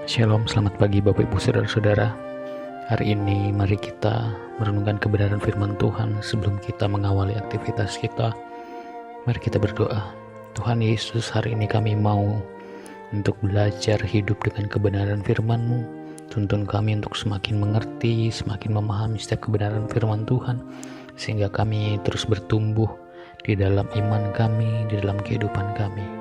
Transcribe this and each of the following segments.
Shalom, selamat pagi Bapak Ibu Saudara-saudara. Hari ini mari kita merenungkan kebenaran firman Tuhan. Sebelum kita mengawali aktivitas kita, mari kita berdoa. Tuhan Yesus, hari ini kami mau untuk belajar hidup dengan kebenaran firman-Mu. Tuntun kami untuk semakin mengerti, semakin memahami setiap kebenaran firman Tuhan, sehingga kami terus bertumbuh di dalam iman kami, di dalam kehidupan kami.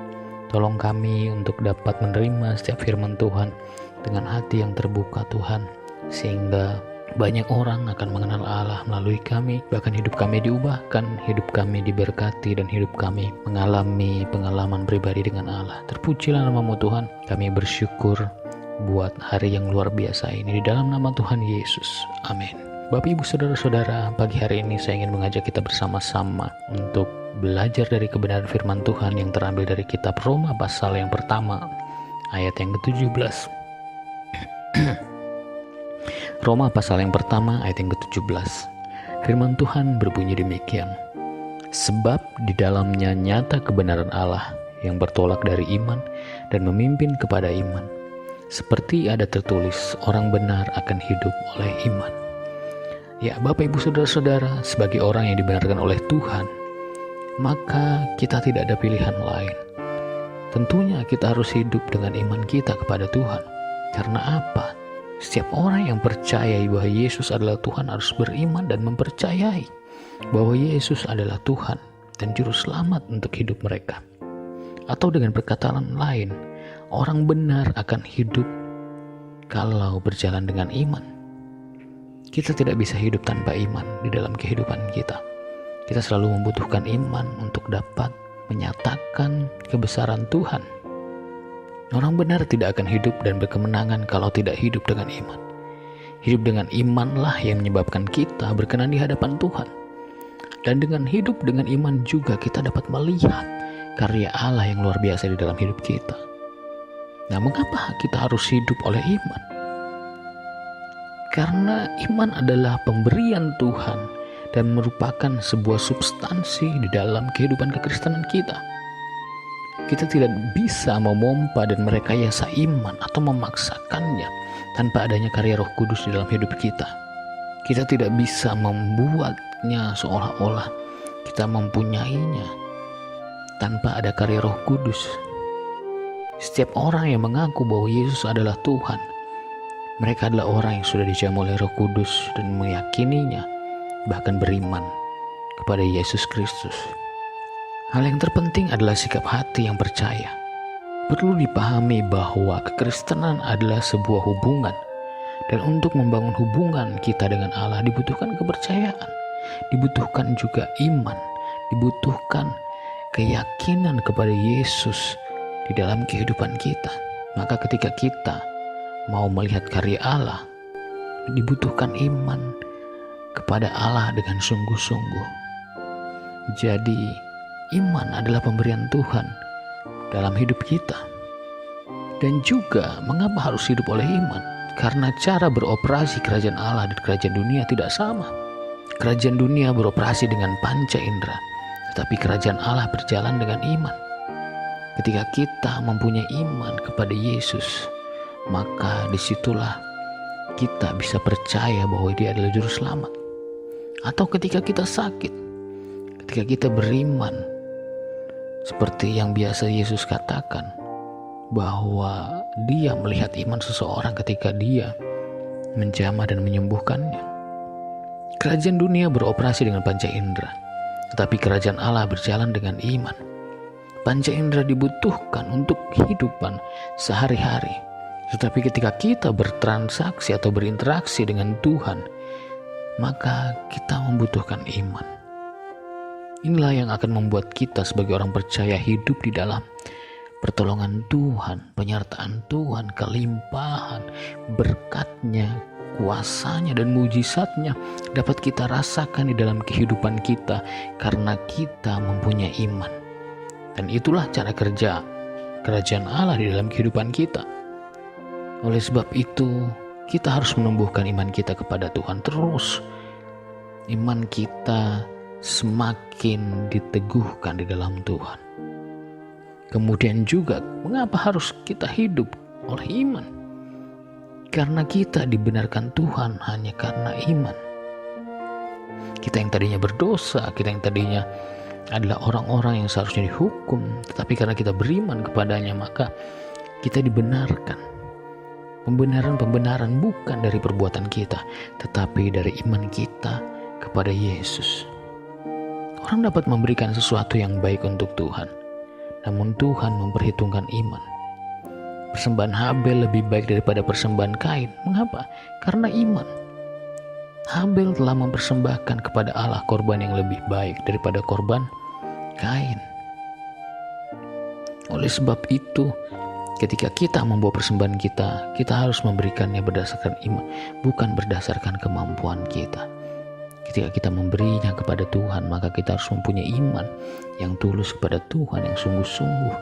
Tolong kami untuk dapat menerima setiap firman Tuhan dengan hati yang terbuka Tuhan, sehingga banyak orang akan mengenal Allah melalui kami. Bahkan hidup kami diubahkan, hidup kami diberkati, dan hidup kami mengalami pengalaman pribadi dengan Allah. Terpujilah nama-Mu Tuhan. Kami bersyukur buat hari yang luar biasa ini, di dalam nama Tuhan Yesus. Amin. Bapak Ibu Saudara-saudara, pagi hari ini saya ingin mengajak kita bersama-sama untuk belajar dari kebenaran firman Tuhan yang terambil dari kitab Roma pasal yang pertama ayat yang ke-17. Roma pasal yang pertama ayat yang ke-17. Firman Tuhan berbunyi demikian: sebab di dalamnya nyata kebenaran Allah yang bertolak dari iman dan memimpin kepada iman. Seperti ada tertulis, orang benar akan hidup oleh iman. Ya, Bapak Ibu Saudara-saudara, sebagai orang yang dibenarkan oleh Tuhan, maka kita tidak ada pilihan lain. Tentunya kita harus hidup dengan iman kita kepada Tuhan. Karena apa? Setiap orang yang percaya bahwa Yesus adalah Tuhan harus beriman dan mempercayai bahwa Yesus adalah Tuhan dan Juru Selamat untuk hidup mereka. Atau dengan perkataan lain, orang benar akan hidup kalau berjalan dengan iman. Kita tidak bisa hidup tanpa iman di dalam kehidupan kita. Kita selalu membutuhkan iman untuk dapat menyatakan kebesaran Tuhan. Orang benar tidak akan hidup dan berkemenangan kalau tidak hidup dengan iman. Hidup dengan imanlah yang menyebabkan kita berkenan di hadapan Tuhan. Dan dengan hidup dengan iman juga kita dapat melihat karya Allah yang luar biasa di dalam hidup kita. Nah, mengapa kita harus hidup oleh iman? Karena iman adalah pemberian Tuhan dan merupakan sebuah substansi di dalam kehidupan kekristenan kita. Kita tidak bisa memompa dan merekayasa iman atau memaksakannya tanpa adanya karya Roh Kudus di dalam hidup kita. Kita tidak bisa membuatnya seolah-olah kita mempunyainya tanpa ada karya Roh Kudus. Setiap orang yang mengaku bahwa Yesus adalah Tuhan, mereka adalah orang yang sudah dijamah oleh Roh Kudus dan meyakininya, bahkan beriman kepada Yesus Kristus. Hal yang terpenting adalah sikap hati yang percaya. Perlu dipahami bahwa kekristenan adalah sebuah hubungan, dan untuk membangun hubungan kita dengan Allah dibutuhkan kepercayaan, dibutuhkan juga iman, dibutuhkan keyakinan kepada Yesus di dalam kehidupan kita. Maka ketika kita mau melihat karya Allah, dibutuhkan iman kepada Allah dengan sungguh-sungguh. Jadi, iman adalah pemberian Tuhan dalam hidup kita. Dan juga, mengapa harus hidup oleh iman? Karena cara beroperasi kerajaan Allah dan kerajaan dunia tidak sama. Kerajaan dunia beroperasi dengan panca indera, tetapi kerajaan Allah berjalan dengan iman. Ketika kita mempunyai iman kepada Yesus, maka disitulah kita bisa percaya bahwa Dia adalah Juru Selamat. Atau ketika kita sakit, ketika kita beriman, seperti yang biasa Yesus katakan, bahwa Dia melihat iman seseorang ketika Dia menjamah dan menyembuhkannya. Kerajaan dunia beroperasi dengan panca indera, tetapi kerajaan Allah berjalan dengan iman. Panca indera dibutuhkan untuk kehidupan sehari-hari. Tetapi ketika kita bertransaksi atau berinteraksi dengan Tuhan, maka kita membutuhkan iman. Inilah yang akan membuat kita sebagai orang percaya hidup di dalam pertolongan Tuhan, penyertaan Tuhan, kelimpahan, berkatnya, kuasanya, dan mujizatnya dapat kita rasakan di dalam kehidupan kita karena kita mempunyai iman. Dan itulah cara kerja kerajaan Allah di dalam kehidupan kita. Oleh sebab itu, kita harus menumbuhkan iman kita kepada Tuhan terus. Iman kita semakin diteguhkan di dalam Tuhan. Kemudian juga, mengapa harus kita hidup oleh iman? Karena kita dibenarkan Tuhan hanya karena iman. Kita yang tadinya berdosa, kita yang tadinya adalah orang-orang yang seharusnya dihukum, tetapi karena kita beriman kepadanya, maka kita dibenarkan. Pembenaran bukan dari perbuatan kita, tetapi dari iman kita kepada Yesus. Orang dapat memberikan sesuatu yang baik untuk Tuhan, namun Tuhan memperhitungkan iman. Persembahan Habel lebih baik daripada persembahan Kain. Mengapa? Karena iman. Habel telah mempersembahkan kepada Allah korban yang lebih baik daripada korban Kain. Oleh sebab itu, ketika kita membawa persembahan kita harus memberikannya berdasarkan iman, bukan berdasarkan kemampuan kita. Ketika kita memberinya kepada Tuhan, maka kita harus mempunyai iman yang tulus kepada Tuhan, yang sungguh-sungguh.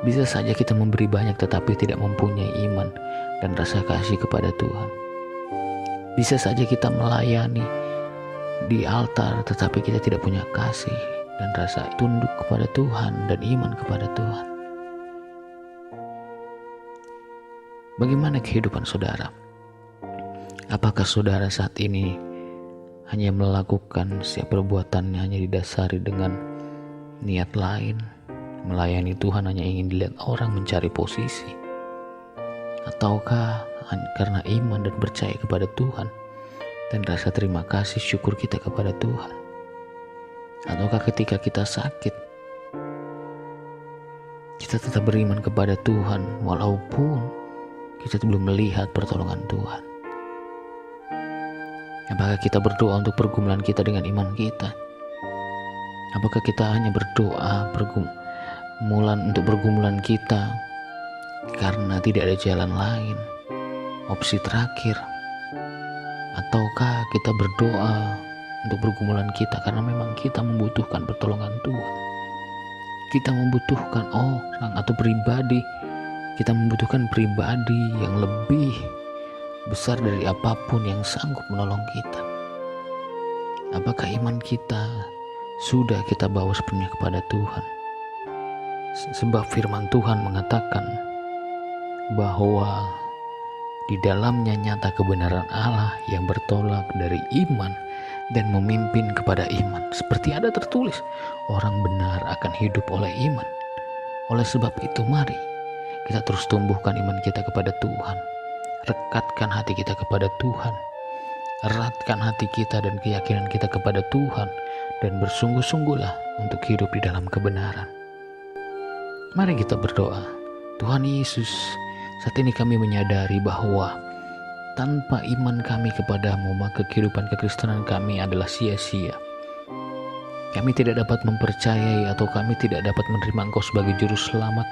Bisa saja kita memberi banyak tetapi tidak mempunyai iman dan rasa kasih kepada Tuhan. Bisa saja kita melayani di altar tetapi kita tidak punya kasih dan rasa tunduk kepada Tuhan dan iman kepada Tuhan. Bagaimana kehidupan saudara? Apakah saudara saat ini hanya melakukan setiap perbuatannya hanya didasari dengan niat lain? Melayani Tuhan hanya ingin dilihat orang, mencari posisi? Ataukah karena iman dan percaya kepada Tuhan dan rasa terima kasih syukur kita kepada Tuhan? Ataukah ketika kita sakit kita tetap beriman kepada Tuhan walaupun kita belum melihat pertolongan Tuhan? Apakah kita berdoa untuk pergumulan kita dengan iman kita? Apakah kita hanya berdoa untuk pergumulan kita karena tidak ada jalan lain, opsi terakhir? Ataukah kita berdoa untuk pergumulan kita karena memang kita membutuhkan pertolongan Tuhan? Kita membutuhkan orang atau pribadi, kita membutuhkan pribadi yang lebih besar dari apapun yang sanggup menolong kita. Apakah iman kita sudah kita bawa sepenuhnya kepada Tuhan? Sebab firman Tuhan mengatakan bahwa di dalamnya nyata kebenaran Allah yang bertolak dari iman dan memimpin kepada iman. Seperti ada tertulis, orang benar akan hidup oleh iman. Oleh sebab itu mari kita terus tumbuhkan iman kita kepada Tuhan. Rekatkan hati kita kepada Tuhan. Eratkan hati kita dan keyakinan kita kepada Tuhan. Dan bersungguh-sungguhlah untuk hidup di dalam kebenaran. Mari kita berdoa. Tuhan Yesus, saat ini kami menyadari bahwa tanpa iman kami kepadamu, maka kehidupan kekristenan kami adalah sia-sia. Kami tidak dapat mempercayai atau kami tidak dapat menerima Engkau sebagai juru selamat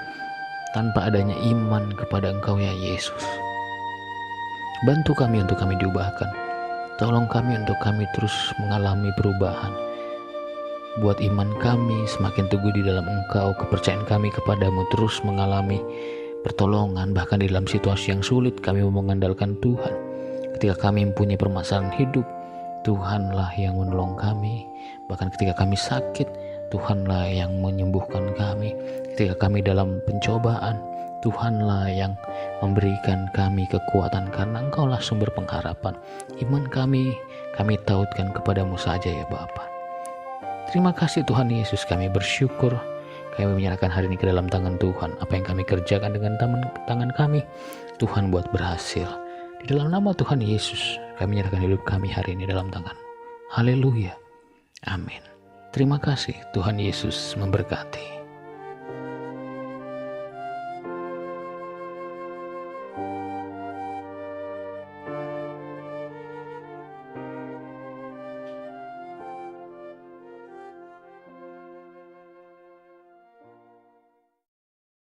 tanpa adanya iman kepada Engkau ya Yesus. Bantu kami untuk kami diubahkan. Tolong kami untuk kami terus mengalami perubahan. Buat iman kami semakin teguh di dalam Engkau, kepercayaan kami kepadamu terus mengalami pertolongan. Bahkan di dalam situasi yang sulit kami mengandalkan Tuhan. Ketika kami mempunyai permasalahan hidup, Tuhanlah yang menolong kami. Bahkan ketika kami sakit, Tuhanlah yang menyembuhkan kami. Ketika kami dalam pencobaan, Tuhanlah yang memberikan kami kekuatan karena Engkaulah sumber pengharapan. Iman kami tautkan kepadamu saja ya Bapa. Terima kasih Tuhan Yesus, kami bersyukur. Kami menyerahkan hari ini ke dalam tangan Tuhan. Apa yang kami kerjakan dengan tangan kami, Tuhan buat berhasil. Di dalam nama Tuhan Yesus, kami menyerahkan hidup kami hari ini dalam tangan. Haleluya. Amin. Terima kasih, Tuhan Yesus memberkati.